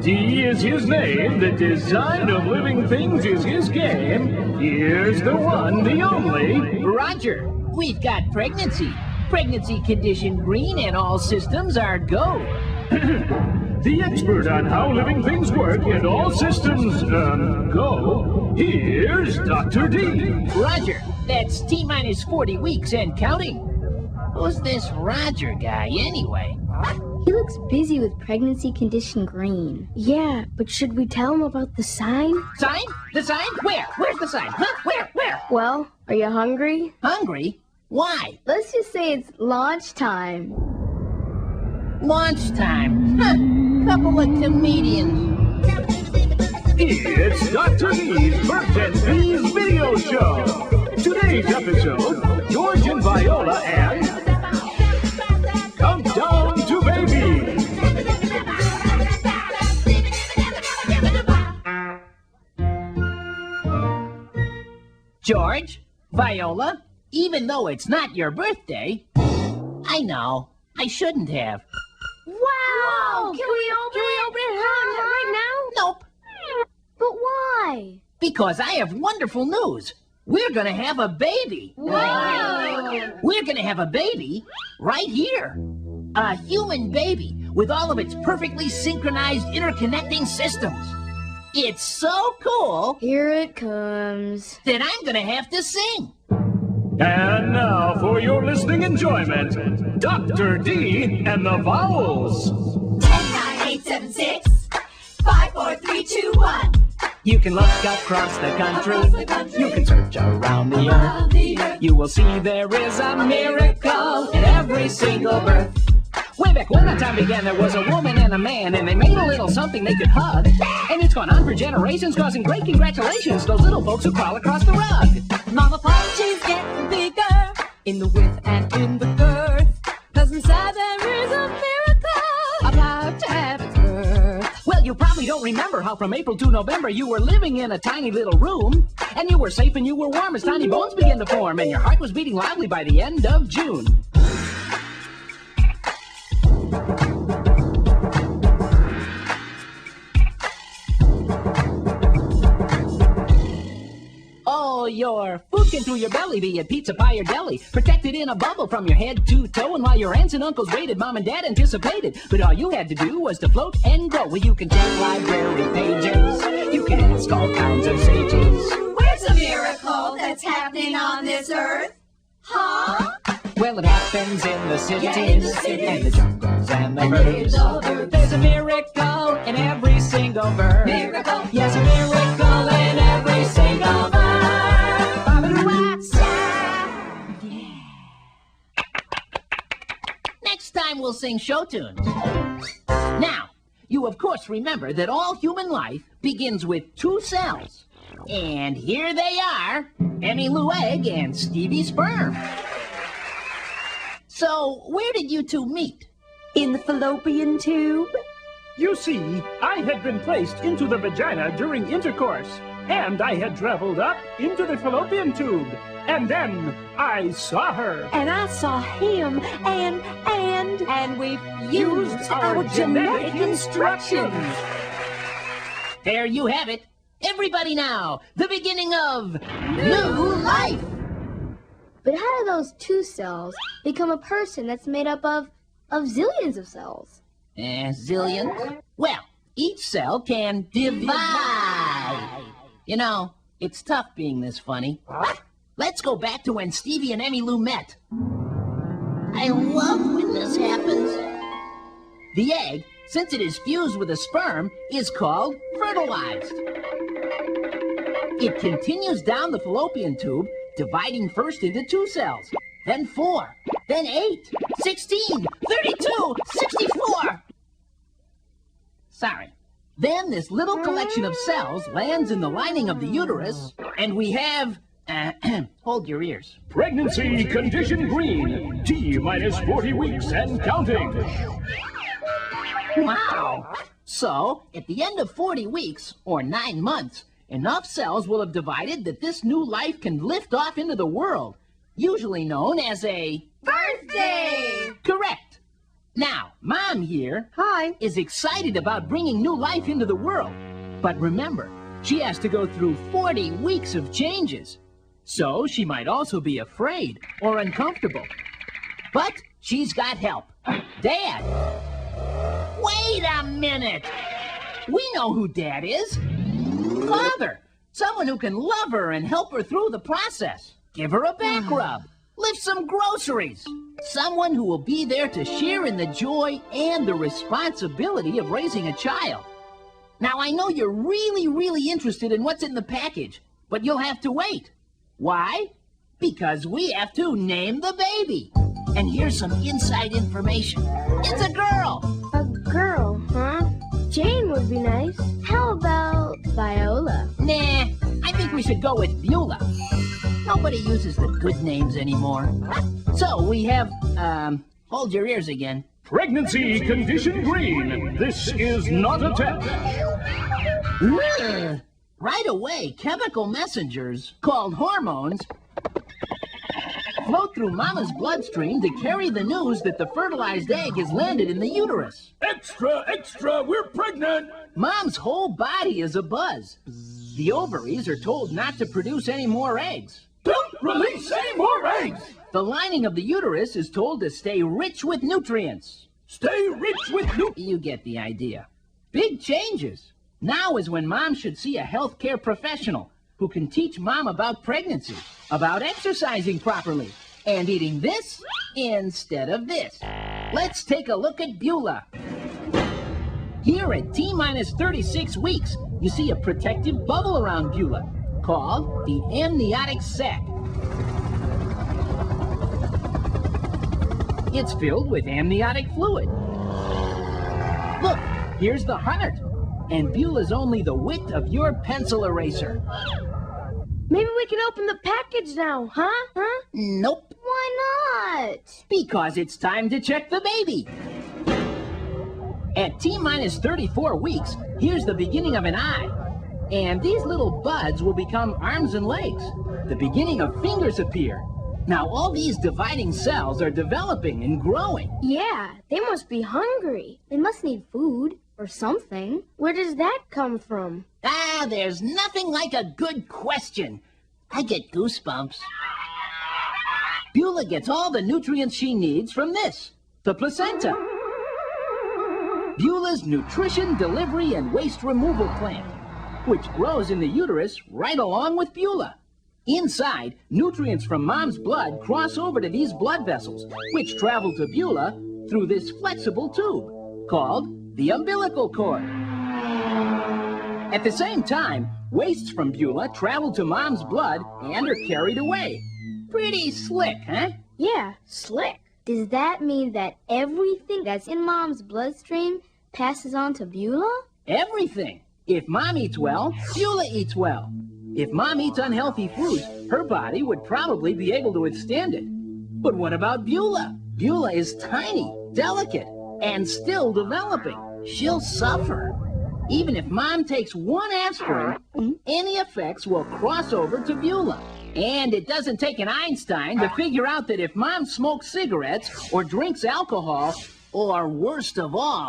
D is his name, the design of living things is his game. Here's the one, the only... Roger, we've got pregnancy. Pregnancy condition green and all systems are go. The expert on how living things work and all systems, go. Here's Dr. D. Roger, that's T-minus 40 weeks and counting. Who's this Roger guy anyway? He looks busy with pregnancy condition green. Yeah, but should we tell him about the sign? Sign? The sign? Where? Where's the sign? Huh? Where? Well, are you hungry? Hungry? Why? Let's just say it's launch time. Launch time. Huh. Couple of comedians. It's Dr. D's Birds and Bees video show. Today's episode, George and Viola and... Countdown to Baby. George, Viola, even though it's not your birthday, I know, I shouldn't have. Wow! Can we open it right now? Nope. But why? Because I have wonderful news. We're gonna have a baby. Whoa! We're gonna have a baby right here. A human baby with all of its perfectly synchronized interconnecting systems. It's so cool Here it comes. that I'm gonna have to sing. And now, for your listening enjoyment, Dr. D and the Vowels. 10, 9, 8, 7, 6, 5, 4, 3, 2, 1. You can look across the country. You can search around the earth. You will see there is a miracle in every single birth. Way back when the time began, there was a woman and a man, and they made a little something they could hug. And it's gone on for generations, causing great congratulations to those little folks who crawl across the rug. Mama Porchy's getting bigger in the width and in the girth. 'Cause inside there is a miracle about to have its birth. Well, you probably don't remember how from April to November you were living in a tiny little room, and you were safe and you were warm as tiny bones began to form, and your heart was beating loudly by the end of June. Oh, your food came through your belly, be it pizza, pie, or deli, protected in a bubble from your head to toe. And while your aunts and uncles waited, mom and dad anticipated. But all you had to do was to float and grow. Well, you can check library pages. You can ask all kinds of sages. Where's the miracle that's happening on this earth? Huh? Well, it happens in the cities, Yeah, in the cities. and the jungles and the And the birds. little birds. There's a miracle in every single bird. Miracle. Yes, a miracle in every single bird. Next time we'll sing show tunes. Now, you of course remember that all human life begins with 2 cells. And here they are, Emmy Lou Egg and Stevie Sperm. So, where did you two meet? In the fallopian tube. You see, I had been placed into the vagina during intercourse, and I had traveled up into the fallopian tube, and then I saw her. And I saw him, and we've used our genetic instructions. There you have it. Everybody now, the beginning of new life. But how do those 2 cells become a person that's made up of zillions of cells? Zillions? Well, each cell can divide. You know, it's tough being this funny. Let's go back to when Stevie and Emmy Lou met. I love when this happens. The egg, since it is fused with a sperm, is called fertilized. It continues down the fallopian tube, dividing first into 2 cells, then 4, then 8, 16, 32, 64. Sorry. Then this little collection of cells lands in the lining of the uterus, and we have... hold your ears. Pregnancy condition green. T-minus 40 weeks and counting. Wow! So, at the end of 40 weeks, or 9 months, enough cells will have divided that this new life can lift off into the world, usually known as a... Birthday! Correct! Now, Mom here Hi. is excited about bringing new life into the world. But remember, she has to go through 40 weeks of changes. So she might also be afraid or uncomfortable. But she's got help. Dad! Wait a minute! We know who Dad is. Father! Someone who can love her and help her through the process. Give her a back rub. Lift some groceries. Someone who will be there to share in the joy and the responsibility of raising a child. Now, I know you're really interested in what's in the package, but you'll have to wait. Why? Because we have to name the baby. And here's some inside information. It's a girl. A girl, huh? Jane would be nice. How about Viola? Nah, I think we should go with Beulah. Nobody uses the good names anymore. So we have, hold your ears again. Pregnancy condition green. This is not a test. Ugh. Right away, chemical messengers, called hormones, float through Mama's bloodstream to carry the news that the fertilized egg has landed in the uterus. Extra, extra, we're pregnant. Mom's whole body is abuzz. The ovaries are told not to produce any more eggs. Don't release any more eggs. The lining of the uterus is told to stay rich with nutrients. Stay rich with You get the idea. Big changes. Now is when Mom should see a healthcare professional who can teach Mom about pregnancy, about exercising properly, and eating this instead of this. Let's take a look at Beulah. Here at T-minus 36 weeks, you see a protective bubble around Beulah called the amniotic sac. It's filled with amniotic fluid. Look, here's the heart. And Beulah's only the width of your pencil eraser. Maybe we can open the package now, huh? Nope. Why not? Because it's time to check the baby. At T-minus 34 weeks, here's the beginning of an eye. And these little buds will become arms and legs. The beginning of fingers appear. Now all these dividing cells are developing and growing. Yeah, they must be hungry. They must need food or something. Where does that come from? Ah, there's nothing like a good question. I get goosebumps. Beulah gets all the nutrients she needs from this, the placenta. Beulah's nutrition, delivery, and waste removal plant, which grows in the uterus right along with Beulah. Inside, nutrients from Mom's blood cross over to these blood vessels, which travel to Beulah through this flexible tube called the umbilical cord. At the same time, wastes from Beulah travel to Mom's blood and are carried away. Pretty slick, huh? Yeah, slick. Does that mean that everything that's in Mom's bloodstream passes on to Beulah? Everything. If Mom eats well, Beulah eats well. If Mom eats unhealthy foods, her body would probably be able to withstand it. But what about Beulah? Beulah is tiny, delicate, and still developing. She'll suffer. Even if Mom takes one aspirin, any effects will cross over to Beulah. And it doesn't take an Einstein to figure out that if Mom smokes cigarettes or drinks alcohol, or worst of all,